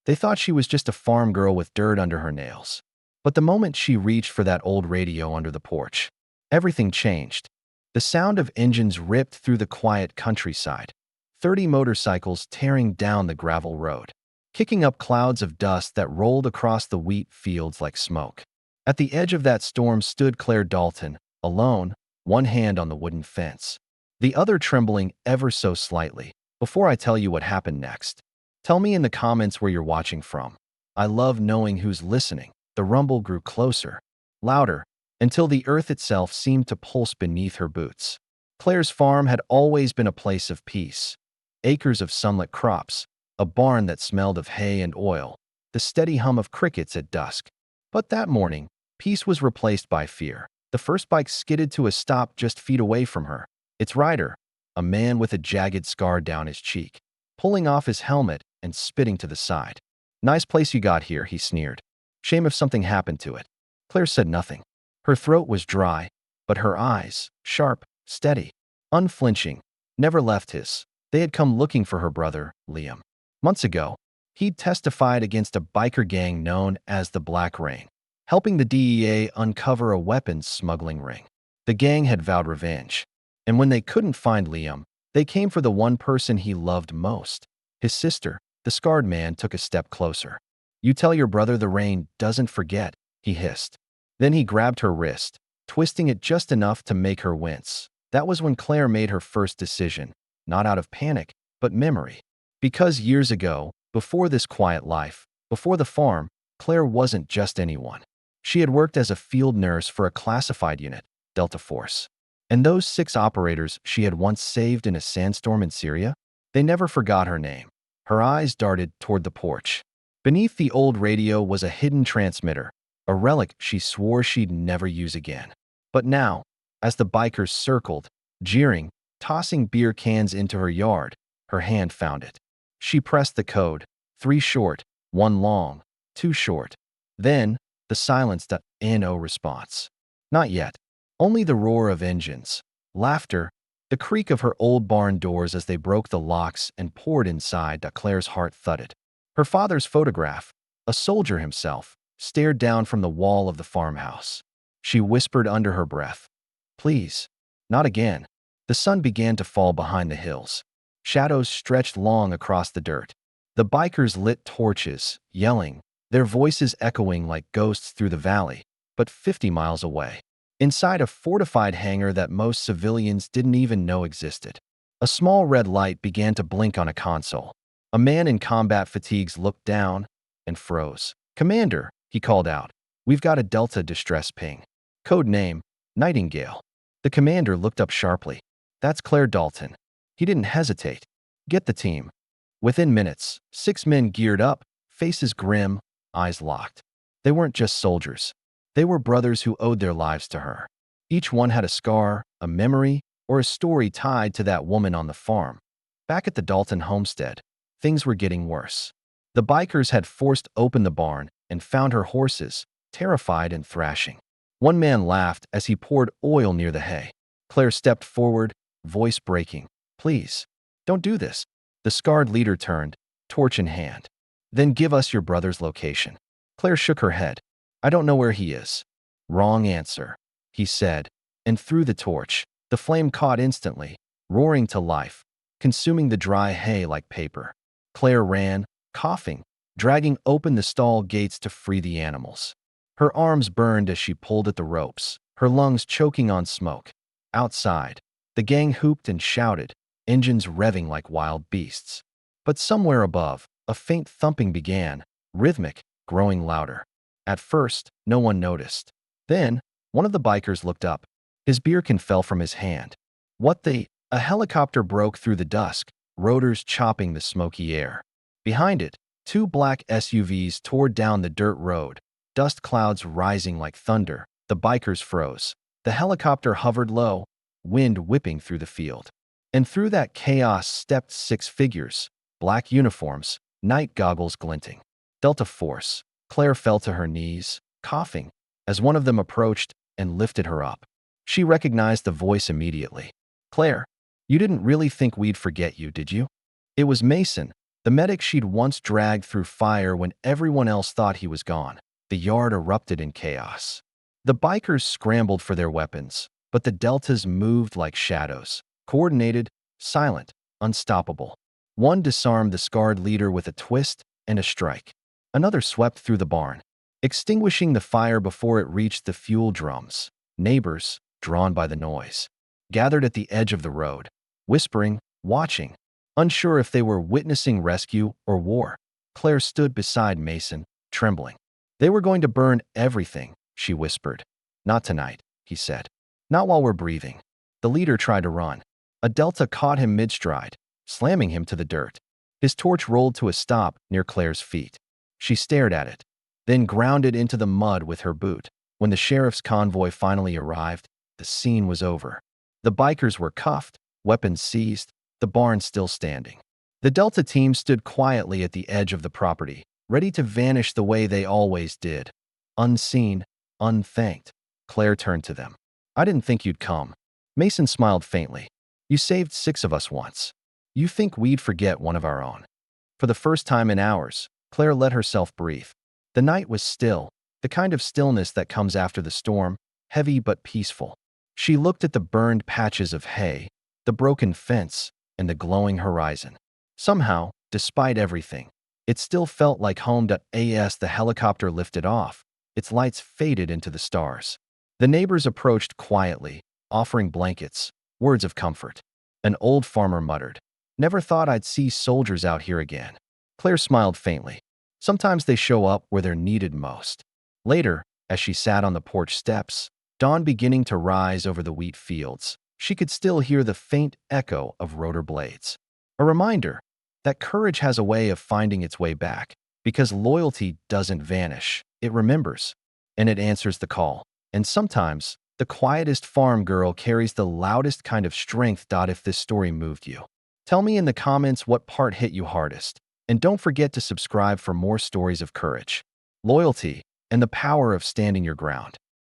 They thought she was just a farm girl with dirt under her nails. But the moment she reached for that old radio under the porch, everything changed. The sound of engines ripped through the quiet countryside, 30 motorcycles tearing down the gravel road, kicking up clouds of dust that rolled across the wheat fields like smoke. At the edge of that storm stood Claire Dalton, alone, one hand on the wooden fence, the other trembling ever so slightly. Before I tell you what happened next, tell me in the comments where you're watching from. I love knowing who's listening. The rumble grew closer, louder, until the earth itself seemed to pulse beneath her boots. Claire's farm had always been a place of peace. Acres of sunlit crops, a barn that smelled of hay and oil, the steady hum of crickets at dusk. But that morning, peace was replaced by fear. The first bike skidded to a stop just feet away from her. Its rider, a man with a jagged scar down his cheek, pulling off his helmet and spitting to the side. "Nice place you got here," he sneered. "Shame if something happened to it." Claire said nothing. Her throat was dry, but her eyes, sharp, steady, unflinching, never left his. They had come looking for her brother, Liam. Months ago, he'd testified against a biker gang known as the Black Rain, helping the DEA uncover a weapons smuggling ring. The gang had vowed revenge, and when they couldn't find Liam, they came for the one person he loved most, his sister. The scarred man took a step closer. "You tell your brother the rain doesn't forget," he hissed. Then he grabbed her wrist, twisting it just enough to make her wince. That was when Claire made her first decision, not out of panic, but memory. Because years ago, before this quiet life, before the farm, Claire wasn't just anyone. She had worked as a field nurse for a classified unit, Delta Force. And those 6 operators she had once saved in a sandstorm in Syria, they never forgot her name. Her eyes darted toward the porch. Beneath the old radio was a hidden transmitter, a relic she swore she'd never use again. But now, as the bikers circled, jeering, tossing beer cans into her yard, her hand found it. She pressed the code, 3 short, 1 long, 2 short. Then, the silence. No response. Not yet. Only the roar of engines, laughter, the creak of her old barn doors as they broke the locks and poured inside. Claire's heart thudded. Her father's photograph, a soldier himself, stared down from the wall of the farmhouse. She whispered under her breath, "Please, not again." The sun began to fall behind the hills. Shadows stretched long across the dirt. The bikers lit torches, yelling, their voices echoing like ghosts through the valley, but 50 miles away, inside a fortified hangar that most civilians didn't even know existed. A small red light began to blink on a console. A man in combat fatigues looked down and froze. "Commander," he called out, "we've got a Delta distress ping. Code name, Nightingale." The commander looked up sharply. "That's Claire Dalton." He didn't hesitate. "Get the team." Within minutes, 6 men geared up, faces grim, eyes locked. They weren't just soldiers. They were brothers who owed their lives to her. Each one had a scar, a memory, or a story tied to that woman on the farm. Back at the Dalton homestead, things were getting worse. The bikers had forced open the barn and found her horses, terrified and thrashing. One man laughed as he poured oil near the hay. Claire stepped forward, voice breaking. "Please, don't do this." The scarred leader turned, torch in hand. "Then give us your brother's location." Claire shook her head. "I don't know where he is." "Wrong answer," he said, and threw the torch. The flame caught instantly, roaring to life, consuming the dry hay like paper. Claire ran, coughing, dragging open the stall gates to free the animals. Her arms burned as she pulled at the ropes, her lungs choking on smoke. Outside, the gang hooped and shouted, engines revving like wild beasts. But somewhere above, a faint thumping began, rhythmic, growing louder. At first, no one noticed. Then, one of the bikers looked up. His beer can fell from his hand. A helicopter broke through the dusk, rotors chopping the smoky air. Behind it, 2 black SUVs tore down the dirt road, dust clouds rising like thunder. The bikers froze. The helicopter hovered low, wind whipping through the field. And through that chaos stepped 6 figures, black uniforms, night goggles glinting. Delta Force. Claire fell to her knees, coughing, as one of them approached and lifted her up. She recognized the voice immediately. "Claire, you didn't really think we'd forget you, did you?" It was Mason, The medic she'd once dragged through fire when everyone else thought he was gone. The yard erupted in chaos. The bikers scrambled for their weapons, but the Deltas moved like shadows, coordinated, silent, unstoppable. One disarmed the scarred leader with a twist and a strike. Another swept through the barn, extinguishing the fire before it reached the fuel drums. Neighbors, drawn by the noise, gathered at the edge of the road, whispering, watching, unsure if they were witnessing rescue or war. Claire stood beside Mason, trembling. "They were going to burn everything," she whispered. "Not tonight," he said. "Not while we're breathing." The leader tried to run. A Delta caught him mid-stride, slamming him to the dirt. His torch rolled to a stop near Claire's feet. She stared at it, then ground it into the mud with her boot. When the sheriff's convoy finally arrived, the scene was over. The bikers were cuffed, weapons seized, the barn still standing. The Delta team stood quietly at the edge of the property, ready to vanish the way they always did. Unseen, unthanked. Claire turned to them. "I didn't think you'd come." Mason smiled faintly. "You saved 6 of us once. You think we'd forget one of our own?" For the first time in hours, Claire let herself breathe. The night was still, the kind of stillness that comes after the storm, heavy but peaceful. She looked at the burned patches of hay, the broken fence, and the glowing horizon. Somehow, despite everything, it still felt like home. As the helicopter lifted off, its lights faded into the stars. The neighbors approached quietly, offering blankets, words of comfort. An old farmer muttered, "Never thought I'd see soldiers out here again." Claire smiled faintly. Sometimes they show up where they're needed most. Later, as she sat on the porch steps, dawn beginning to rise over the wheat fields, she could still hear the faint echo of rotor blades. A reminder that courage has a way of finding its way back, because loyalty doesn't vanish, it remembers, and it answers the call. And sometimes, the quietest farm girl carries the loudest kind of strength. If this story moved you, tell me in the comments what part hit you hardest. And don't forget to subscribe for more stories of courage, loyalty, and the power of standing your ground.